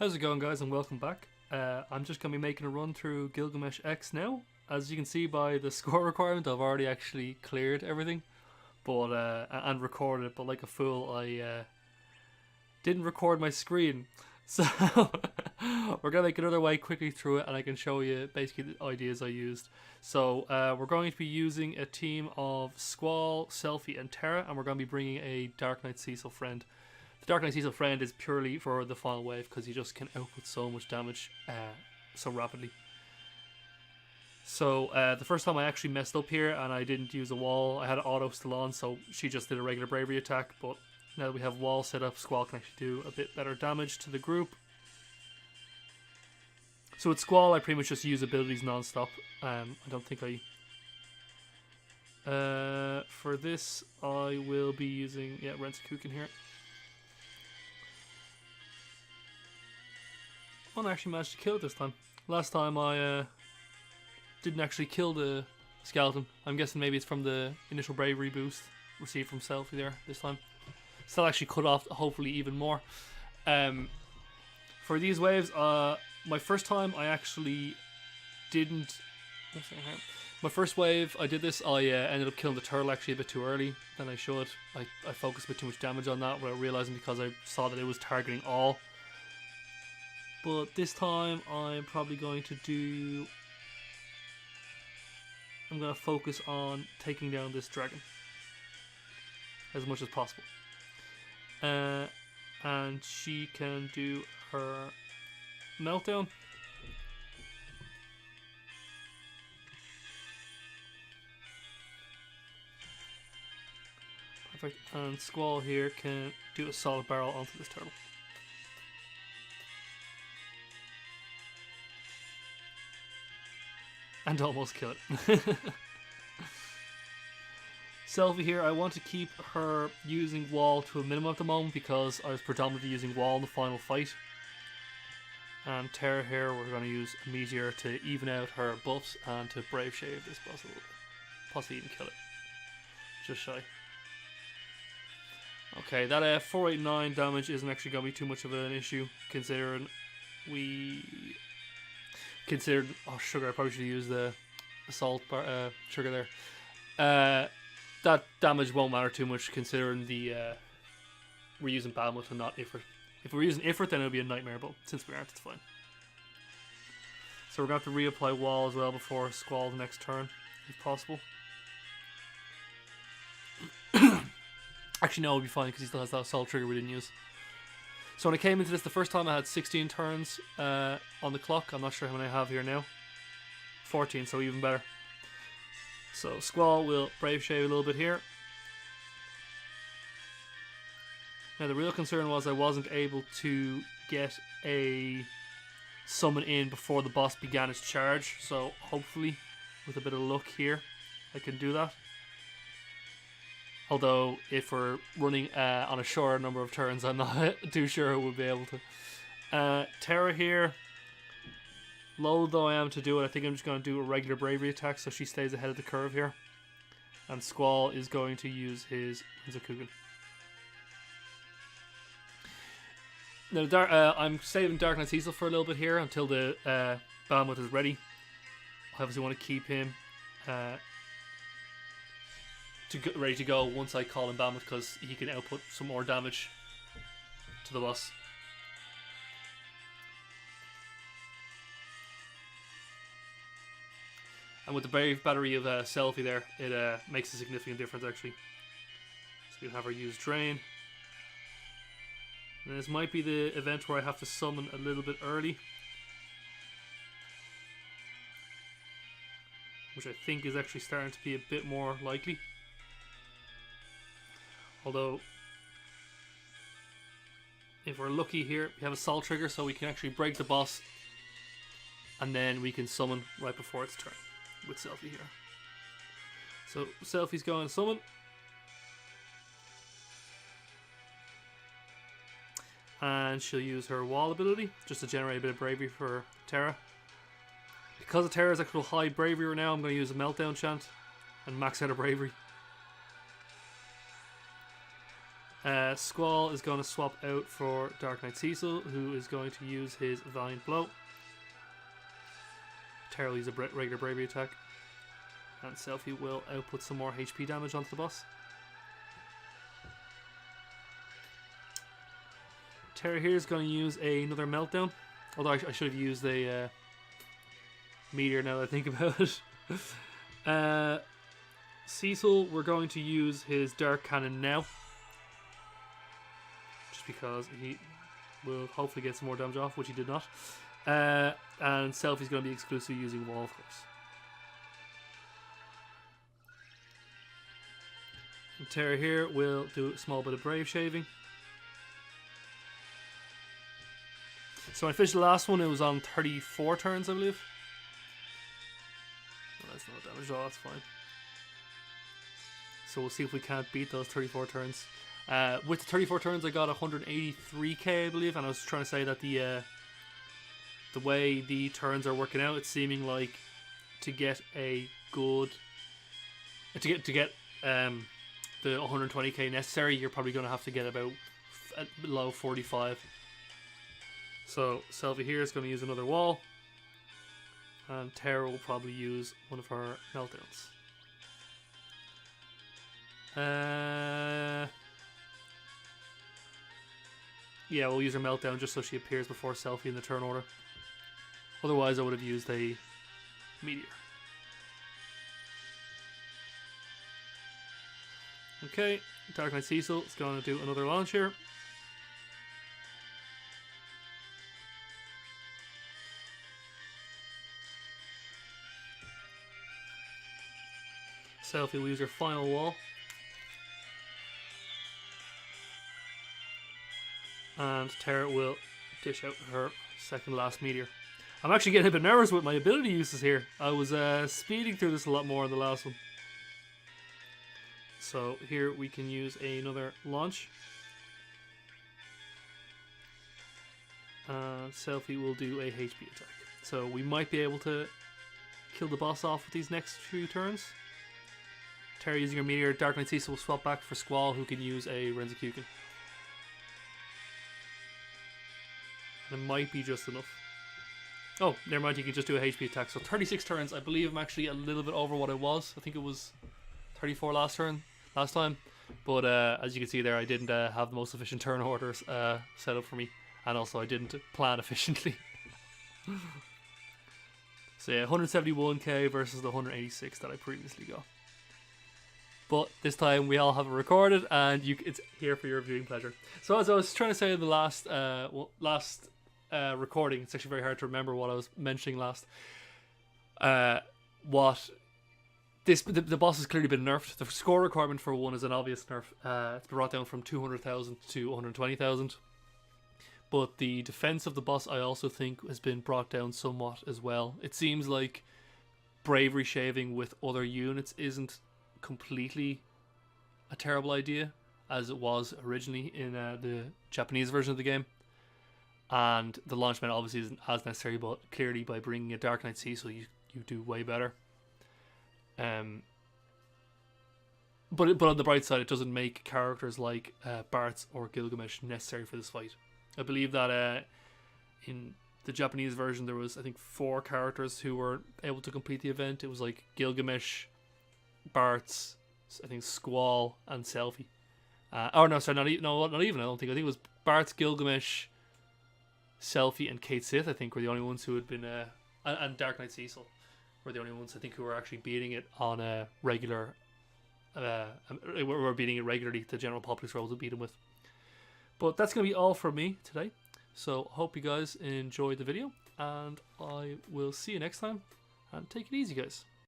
How's it going, guys, and welcome back. I'm just going to be making a run through Gilgamesh EX now. As you can see by the score requirement, I've already actually cleared everything but and recorded it, but like a fool I didn't record my screen. So we're going to make another way quickly through it, and I can show you basically the ideas I used. So we're going to be using a team of Squall, Selphie and Terra, and we're going to be bringing a Dark Knight Cecil friend. The Dark Knight Cecil friend is purely for the final wave because he just can output so much damage so rapidly. So the first time I actually messed up here and I didn't use a wall, I had auto still on, so she just did a regular bravery attack. But now that we have wall set up, Squall can actually do a bit better damage to the group. So with Squall, I pretty much just use abilities non-stop. I don't think for this, I will be using Rensakuken here. I actually managed to kill it this time. Last time I didn't actually kill the skeleton. I'm guessing maybe it's from the initial bravery boost received from Selphie there this time. Still actually cut off hopefully even more. For these waves, my first time I actually didn't... My first wave I did this, I ended up killing the turtle actually a bit too early than I should. I focused a bit too much damage on that without realising, because I saw that it was targeting all. But this time I'm probably going to do... I'm going to focus on taking down this dragon as much as possible. And she can do her Meltdown. Perfect. And Squall here can do a solid barrel onto this turtle. And almost kill it. Selphie here, I want to keep her using wall to a minimum at the moment because I was predominantly using wall in the final fight. And Terra here, we're going to use a meteor to even out her buffs and to brave shave this boss a little bit. Possibly even kill it. Just shy. Okay, that 489 damage isn't actually going to be too much of an issue, considering oh sugar, I probably should use the assault bar, sugar there. That damage won't matter too much considering we're using Bahamut and not Ifrit. If we're using Ifrit, then it would be a nightmare, but since we aren't, it's fine. So we're going to have to reapply wall as well before Squall's next turn, if possible. Actually no, it would be fine because he still has that assault trigger we didn't use. So when I came into this the first time, I had 16 turns on the clock. I'm not sure how many I have here now. 14, so even better. So Squall will brave shave a little bit here. Now the real concern was I wasn't able to get a summon in before the boss began its charge. So hopefully, with a bit of luck here, I can do that. Although, if we're running on a shorter number of turns, I'm not too sure we'll be able to. Terra here, low though I am to do it, I think I'm just going to do a regular bravery attack so she stays ahead of the curve here. And Squall is going to use his Rensakuken. Now, I'm saving Dark Knight Cecil for a little bit here until the Bahamut is ready. I obviously want to keep him ready to go once I call him Bahamut, because he can output some more damage to the boss. And with the brave battery of Selphie there, it makes a significant difference actually. So we'll have her use Drain. And this might be the event where I have to summon a little bit early, which I think is actually starting to be a bit more likely. Although, if we're lucky here, we have a Assault trigger, so we can actually break the boss, and then we can summon right before its turn with Selphie here. So Selphie's going to summon, and she'll use her wall ability just to generate a bit of bravery for Terra. Because of Terra's actual high bravery right now, I'm going to use a Meltdown chant and max out her bravery. Squall is going to swap out for Dark Knight Cecil, who is going to use his Valiant Blow. Terra will use a regular bravery attack. And Selphie will output some more HP damage onto the boss. Terra here is going to use another Meltdown. Although I should have used a Meteor now that I think about it. Cecil, we're going to use his Dark Cannon now. Just because he will hopefully get some more damage off, which he did not. And Selphie's going to be exclusively using Wall, of course. And Terra here will do a small bit of Brave Shaving. So when I finished the last one, it was on 34 turns, I believe. Well, that's no damage at all, that's fine. So we'll see if we can't beat those 34 turns. With the 34 turns, I got 183k, I believe, and I was trying to say that the way the turns are working out, it's seeming like to get a good to get the 120k necessary, you're probably going to have to get about below 45. So Selphie here is going to use another wall, and Terra will probably use one of her meltdowns. Yeah, we'll use her meltdown just so she appears before Selphie in the turn order. Otherwise, I would have used a meteor. Okay, Dark Knight Cecil is going to do another launch here. Selphie will use her final wall. And Terra will dish out her second last meteor. I'm actually getting a bit nervous with my ability uses here. I was speeding through this a lot more in the last one. So here we can use another launch. And Selphie will do a HP attack. So we might be able to kill the boss off with these next few turns. Terra using her meteor. Dark Knight Cecil will swap back for Squall, who can use a Renzakuken. And it might be just enough. Oh, never mind, you can just do a HP attack. So 36 turns. I believe I'm actually a little bit over what I was. I think it was 34 last time. But as you can see there, I didn't have the most efficient turn orders set up for me. And also I didn't plan efficiently. So yeah, 171k versus the 186 that I previously got. But this time we all have it recorded, and it's here for your viewing pleasure. So as I was trying to say in the last recording, it's actually very hard to remember what I was mentioning last. The boss has clearly been nerfed. The score requirement for one is an obvious nerf. It's been brought down from 200,000 to 120,000. But the defense of the boss, I also think, has been brought down somewhat as well. It seems like bravery shaving with other units isn't completely a terrible idea, as it was originally in the Japanese version of the game. And the launch meta obviously isn't as necessary, but clearly by bringing a Dark Knight Cecil, you do way better. But on the bright side, it doesn't make characters like Bartz or Gilgamesh necessary for this fight. I believe that in the Japanese version there was, I think, 4 characters who were able to complete the event. It was like Gilgamesh, Bartz, I think Squall, and Selphie. Not even. I don't think. I think it was Bartz, Gilgamesh, Selphie, and Kate Sith. I think were the only ones who had been, and Dark Knight Cecil were the only ones I think who were actually beating it on a regular. Were beating it regularly. The general populace were able to beat him with. But that's going to be all from me today. So hope you guys enjoyed the video, and I will see you next time. And take it easy, guys.